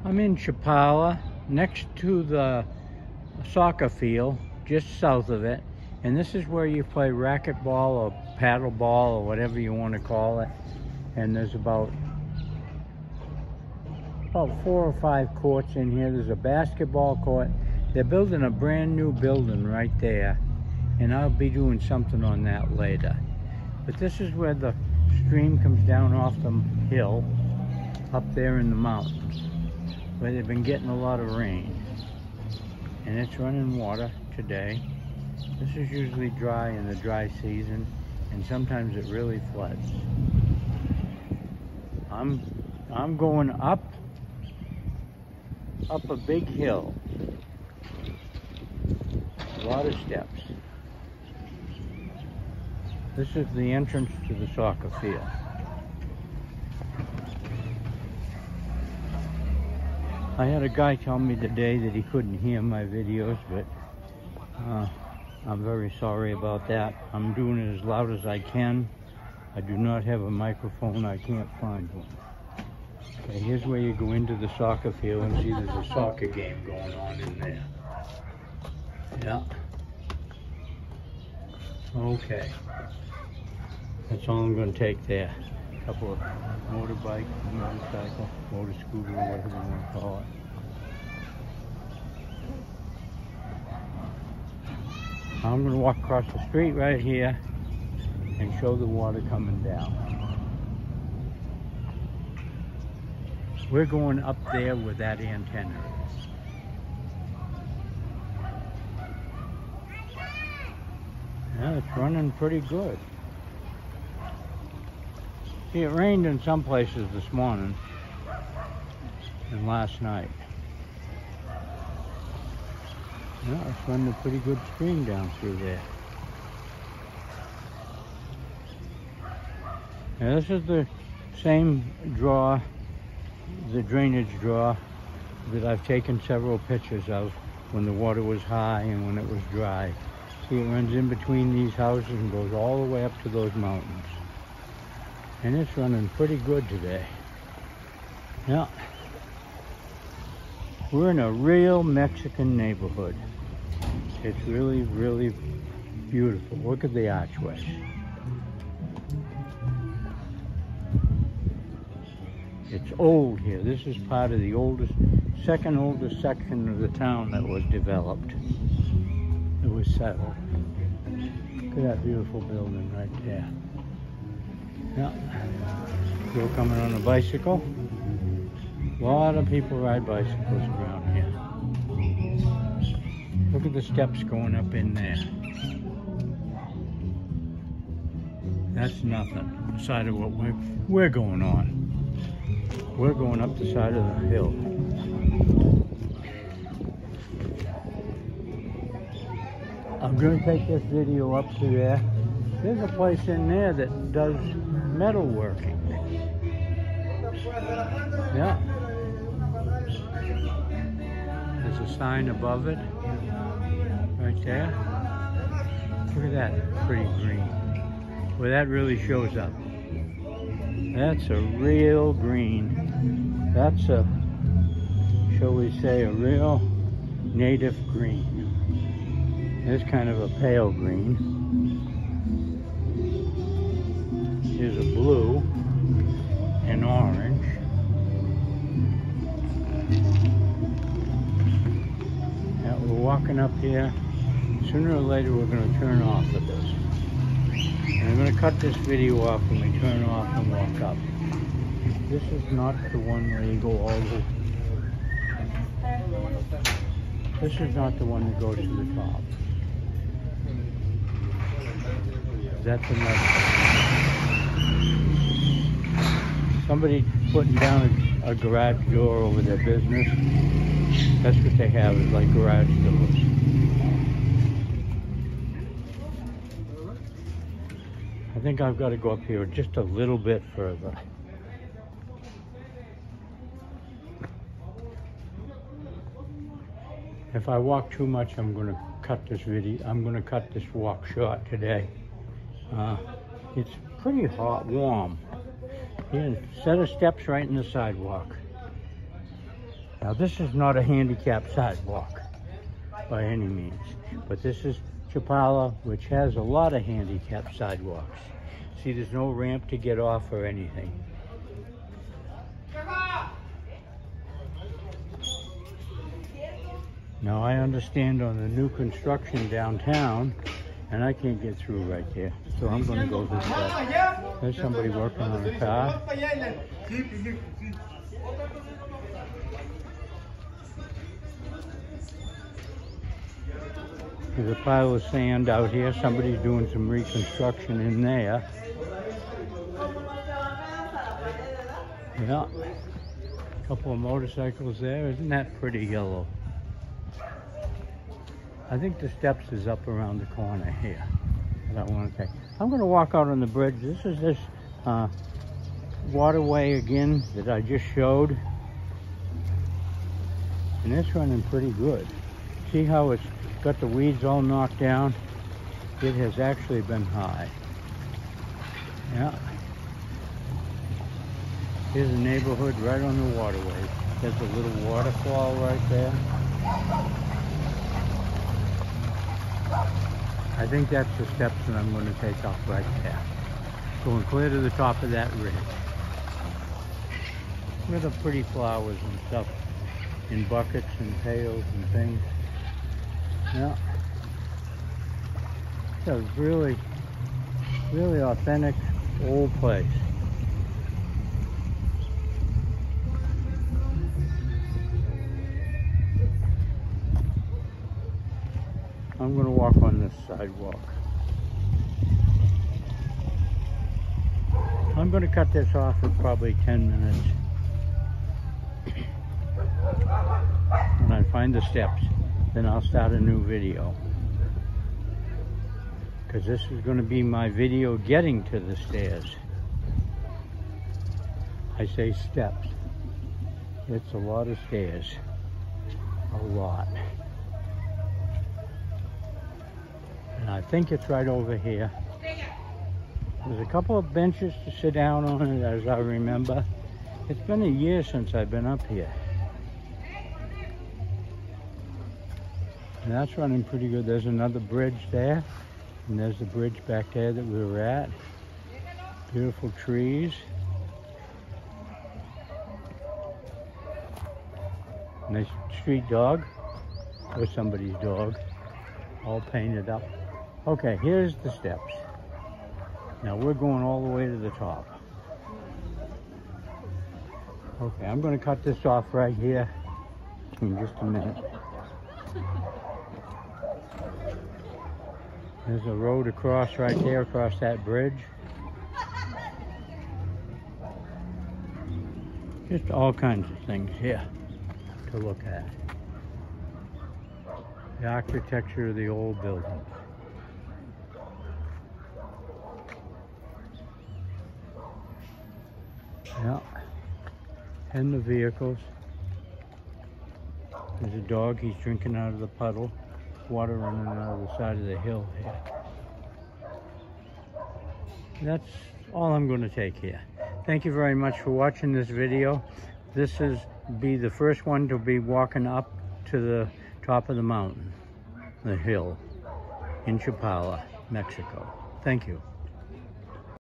I'm in Chapala, next to the soccer field, just south of it. And this is where you play racquetball or paddle ball or whatever you want to call it. And there's about 4 or 5 courts in here. There's a basketball court. They're building a brand new building right there. And I'll be doing something on that later. But this is where the stream comes down off the hill up there in the mountains, where they've been getting a lot of rain. And it's running water today. This is usually dry in the dry season, and sometimes it really floods. I'm going up a big hill. A lot of steps. This is the entrance to the soccer field. I had a guy tell me today that he couldn't hear my videos, but I'm very sorry about that. I'm doing it as loud as I can. I do not have a microphone. I can't find one. Okay, here's where you go into the soccer field and see there's a soccer game going on in there. Yeah. Okay. That's all I'm going to take there. A couple of motorbike, motorcycle, motor scooter, whatever you want to call it. I'm going to walk across the street right here and show the water coming down. We're going up there where that antenna is. Yeah, it's running pretty good. See, it rained in some places this morning and last night. Yeah, it's running a pretty good stream down through there. Now this is the same draw, the drainage draw, that I've taken several pictures of when the water was high and when it was dry. See, it runs in between these houses and goes all the way up to those mountains. And it's running pretty good today. Yeah. We're in a real Mexican neighborhood. It's really, really beautiful. Look at the archways. It's old here. This is part of the oldest, second oldest section of the town that was developed. It was settled. Look at that beautiful building right there. Yeah. Girl coming on a bicycle. A lot of people ride bicycles around here. Look at the steps going up in there. That's nothing. The side of what we're going on. We're going up the side of the hill. I'm going to take this video up to there. There's a place in there that does metalworking. Yeah. There's a sign above it. Right there. Look at that pretty green. Well, that really shows up. That's a real green. That's a, shall we say, a real native green. It's kind of a pale green. Here's a blue and orange. Now we're walking up here. Sooner or later we're going to turn off of this. And I'm going to cut this video off when we turn off and walk up. This is not the one where you go all the... This is not the one that goes to the top. That's another. Somebody putting down a garage door over their business. That's what they have, is like garage doors. I think I've got to go up here just a little bit further. If I walk too much, I'm going to cut this video. I'm going to cut this walk short today. It's pretty hot, warm. Yeah, set of steps right in the sidewalk. Now this is not a handicap sidewalk by any means, but this is Chapala, which has a lot of handicap sidewalks. See, there's no ramp to get off or anything. Now I understand on the new construction downtown, and I can't get through right there, so I'm going to go this way. There's somebody working on a car. There's a pile of sand out here. Somebody's doing some reconstruction in there. Yeah. A couple of motorcycles there. Isn't that pretty yellow? I think the steps is up around the corner here that I want to take. I'm going to walk out on the bridge. This is this waterway again that I just showed. And it's running pretty good. See how it's got the weeds all knocked down? It has actually been high. Yeah. Here's a neighborhood right on the waterway. There's a little waterfall right there. I think that's the steps that I'm going to take off right there. Going clear to the top of that ridge. With the pretty flowers and stuff in buckets and pails and things. Yeah. It's a really, really authentic old place. I'm going to walk on this sidewalk. I'm going to cut this off in probably 10 minutes. When I find the steps, then I'll start a new video. Because this is going to be my video getting to the stairs. I say steps. It's a lot of stairs. A lot. And I think it's right over here. There's a couple of benches to sit down on, as I remember. It's been a year since I've been up here. And that's running pretty good. There's another bridge there. And there's the bridge back there that we were at. Beautiful trees. Nice street dog. Or somebody's dog. All painted up. Okay, here's the steps. Now we're going all the way to the top. Okay, I'm going to cut this off right here in just a minute. There's a road across right there, across that bridge. Just all kinds of things here to look at. The architecture of the old buildings. Yeah, and the vehicles. There's a dog, he's drinking out of the puddle. Water running out of the side of the hill here. That's all I'm going to take here. Thank you very much for watching this video. This is be the first one to be walking up to the top of the mountain, the hill, in Chapala, Mexico. Thank you.